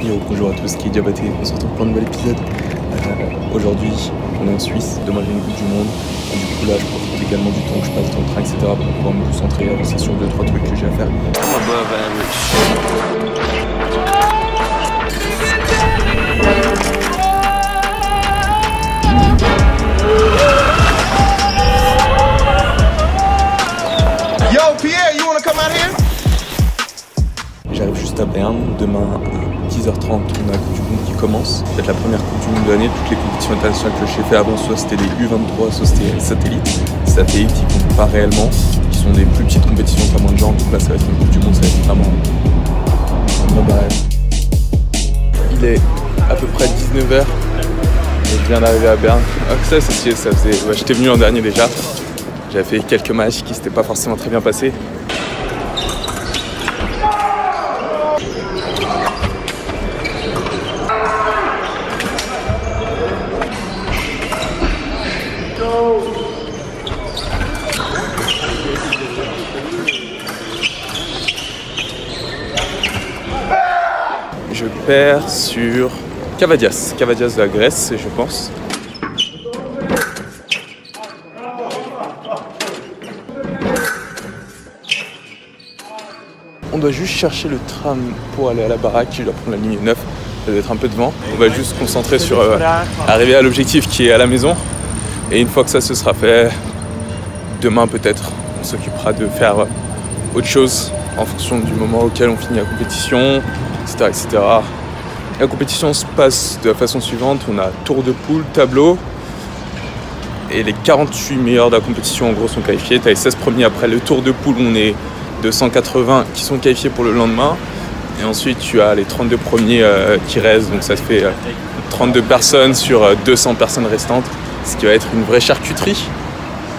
Yo, bonjour à tous, qui est Diabaté, on se retrouve pour un nouvel épisode. Aujourd'hui, on est en Suisse, demain j'ai une Coupe du Monde. Et du coup là, je profite également du temps que je passe dans le train, etc. pour pouvoir me concentrer, avancer sur 2-3 trucs que j'ai à faire. Yo, Pierre, you wanna come out here? J'arrive juste à Berne, demain à 10h30, on a la Coupe du Monde qui commence. C'est la première Coupe du Monde de l'année, toutes les compétitions internationales que j'ai fait avant, soit c'était des U23, soit c'était les satellites. Les satellites qui comptent pas réellement, qui sont des plus petites compétitions, pas moins de gens, donc là ça va être une Coupe du Monde, ça va être vraiment un barrage. Il est à peu près 19h et je viens d'arriver à Berne. Ah, ça faisait, ouais, j'étais venu l'an dernier déjà. J'avais fait quelques matchs qui s'étaient pas forcément très bien passés. Je perds sur Cavadias de la Grèce, je pense. On doit juste chercher le tram pour aller à la baraque, je dois prendre la ligne 9, ça doit être un peu devant. On va juste se concentrer sur arriver à l'objectif qui est à la maison. Et une fois que ça se sera fait, demain peut-être, on s'occupera de faire autre chose en fonction du moment auquel on finit la compétition, etc., etc. La compétition se passe de la façon suivante, on a tour de poule, tableau, et les 48 meilleurs de la compétition en gros sont qualifiés. Tu as les 16 premiers après le tour de poule, on est 280 qui sont qualifiés pour le lendemain, et ensuite tu as les 32 premiers qui restent, donc ça se fait 32 personnes sur 200 personnes restantes, ce qui va être une vraie charcuterie,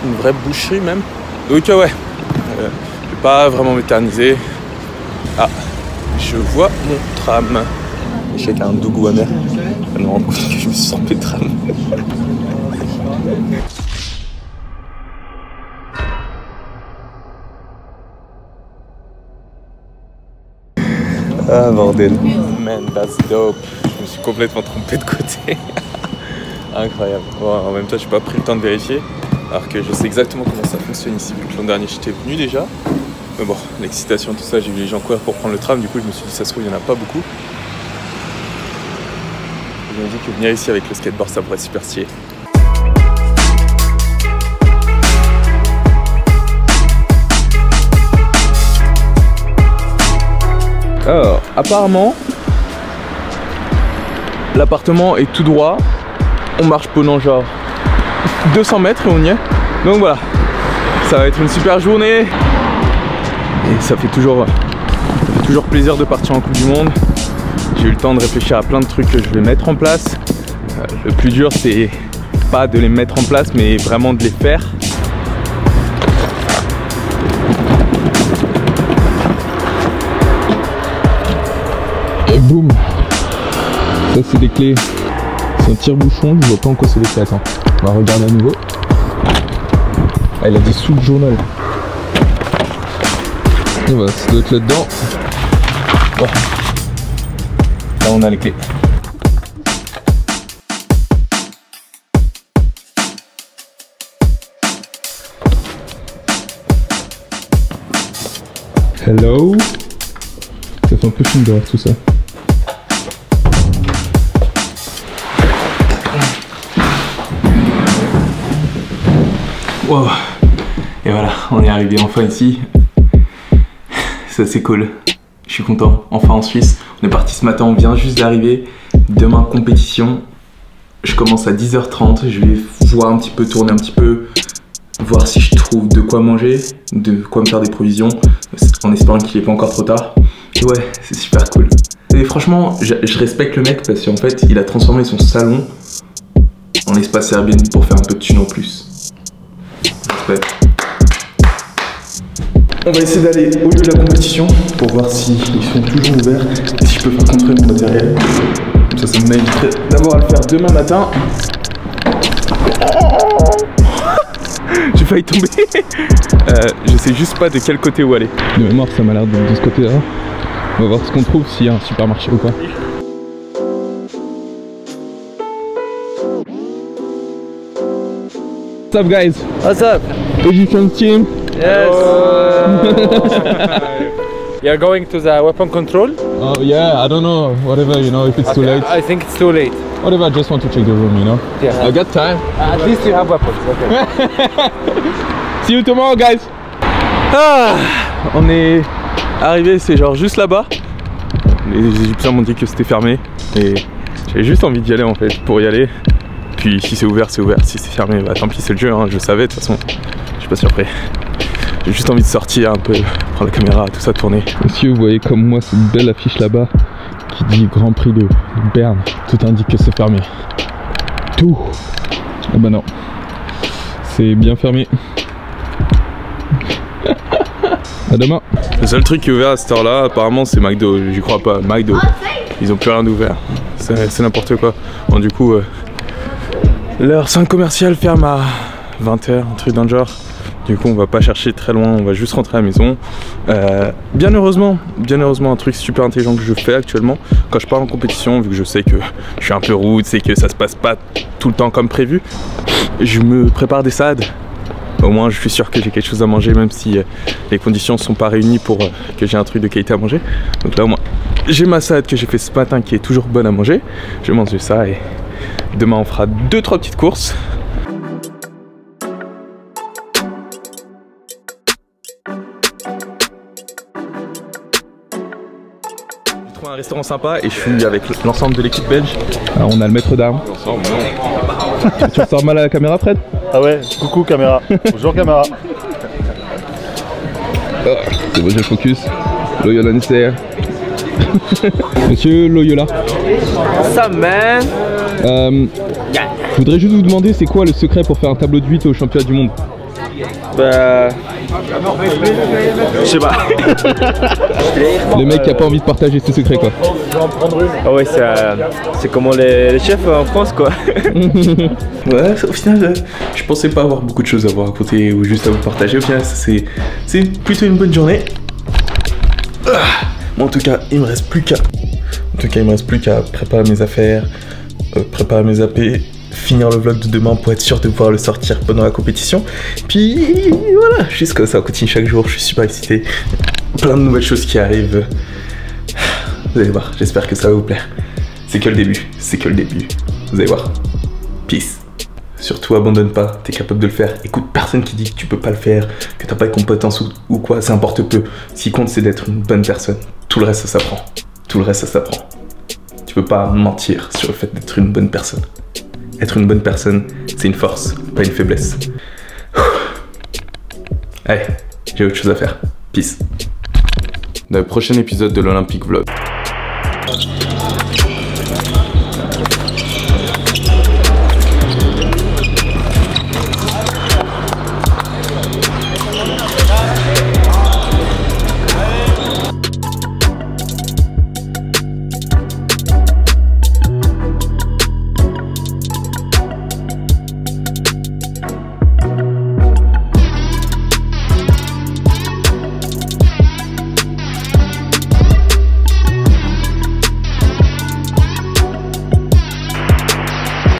une vraie boucherie même. Donc ouais, je vais pas vraiment m'éterniser. Ah, je vois mon tram. Je sais qu'il y a un doux goût amer. Je me rends compte que je me suis trompé de tram. Ah bordel. Man, that's dope. Je me suis complètement trompé de côté. Incroyable. Bon, en même temps, j'ai pas pris le temps de vérifier. Alors que je sais exactement comment ça fonctionne ici. Vu que l'an dernier, j'étais venu déjà. Mais bon, l'excitation, tout ça, j'ai vu les gens courir pour prendre le tram. Du coup, je me suis dit, ça se trouve, il n'y en a pas beaucoup. Je me dis que venir ici avec le skateboard, ça pourrait être super stylé. Alors, apparemment, l'appartement est tout droit. On marche pendant genre 200 mètres et on y est. Donc voilà, ça va être une super journée. Et ça fait toujours plaisir de partir en Coupe du Monde. J'ai eu le temps de réfléchir à plein de trucs que je vais mettre en place. Le plus dur, c'est pas de les mettre en place, mais vraiment de les faire. Et boum! Ça, c'est les clés. C'est un tire-bouchon, je vois pas en quoi c'est les clés. Attends, on va regarder à nouveau. Ah, il a des sous de journal. Et voilà, ça doit être là-dedans. Oh. Là, on a les clés. Hello. Ça fait un peu film d'horreur tout ça. Wow. Et voilà, on est arrivé enfin ici. Ça c'est cool. Je suis content, enfin en Suisse. On est parti ce matin, on vient juste d'arriver. Demain compétition. Je commence à 10h30. Je vais voir un petit peu, tourner un petit peu, voir si je trouve de quoi manger, de quoi me faire des provisions, en espérant qu'il n'est pas encore trop tard. Et ouais, c'est super cool. Et franchement, je respecte le mec parce qu'en fait, il a transformé son salon en espace Airbnb pour faire un peu de thunes en plus. Respect. On va essayer d'aller au lieu de la compétition pour voir s'ils sont toujours ouverts et si je peux faire contrôler mon matériel. Comme ça me m'éviterait d'avoir à le faire demain matin. J'ai failli tomber. Je sais juste pas de quel côté où aller. De mémoire, ça m'a l'air de ce côté-là. On va voir ce qu'on trouve, s'il y a un supermarché ou pas. What's up, guys? What's up? Egyptian team. Yes. You're going to the weapon control? Oh yeah, I don't know. Whatever, you know, if it's too late. I think it's too late. Whatever, I just want to check the room, you know. Yeah. I got time. At least you have weapons. Okay. See you tomorrow, guys. Ah, on est arrivé, c'est genre juste là-bas. Les Égyptiens m'ont dit que c'était fermé et j'avais juste envie d'y aller en fait, pour y aller. Puis si c'est ouvert, c'est ouvert. Si c'est fermé, bah tant pis, c'est le jeu, hein, je savais de toute façon. Je suis pas surpris. J'ai juste envie de sortir un peu, prendre la caméra, tout ça, tourner. Monsieur, vous voyez comme moi cette belle affiche là-bas qui dit Grand Prix de Berne. Tout indique que c'est fermé. Tout. Ah bah non. C'est bien fermé. À demain. Le seul truc qui est ouvert à cette heure-là, apparemment, c'est McDo. J'y crois pas. McDo. Ils ont plus rien d'ouvert. C'est n'importe quoi. Bon, du coup, leur centre commercial ferme à 20 h, un truc dans le genre. Du coup, on va pas chercher très loin, on va juste rentrer à la maison. Bien heureusement, un truc super intelligent que je fais actuellement, quand je pars en compétition, vu que je sais que je suis un peu rude, c'est que ça se passe pas tout le temps comme prévu, je me prépare des salades. Au moins, je suis sûr que j'ai quelque chose à manger, même si les conditions sont pas réunies pour que j'ai un truc de qualité à manger. Donc là, au moins, j'ai ma salade que j'ai fait ce matin qui est toujours bonne à manger. Je vais manger ça et demain, on fera 2-3 petites courses. Un restaurant sympa et je suis avec l'ensemble de l'équipe belge. Alors on a le maître d'armes. Tu ressors mal à la caméra, Fred? Ah ouais, coucou caméra. Bonjour caméra. Oh, c'est bon, j'ai le focus. Loyola nécessaire. Monsieur Loyola. What's up, man? Je voudrais juste vous demander, c'est quoi le secret pour faire un tableau de 8 au championnat du monde? Bah... Je sais pas. Le mec qui a pas envie de partager ses secrets, quoi. Ah ouais, c'est comment les chefs en France, quoi. Ouais, au final, je pensais pas avoir beaucoup de choses à vous raconter ou juste à vous partager. Au final, c'est plutôt une bonne journée. Bon, en tout cas, il me reste plus qu'à préparer mes affaires, préparer mes AP, finir le vlog de demain pour être sûr de pouvoir le sortir pendant la compétition. Puis voilà, juste comme ça, on continue chaque jour, je suis super excité. Plein de nouvelles choses qui arrivent. Vous allez voir, j'espère que ça va vous plaire. C'est que le début, Vous allez voir. Peace. Surtout abandonne pas, t'es capable de le faire. Écoute personne qui dit que tu peux pas le faire, que t'as pas de compétences ou quoi, ça importe peu. Ce qui compte c'est d'être une bonne personne. Tout le reste ça s'apprend. Tu peux pas mentir sur le fait d'être une bonne personne. Être une bonne personne, c'est une force, pas une faiblesse. Allez, j'ai autre chose à faire. Peace. Dans le prochain épisode de l'Olympique Vlog.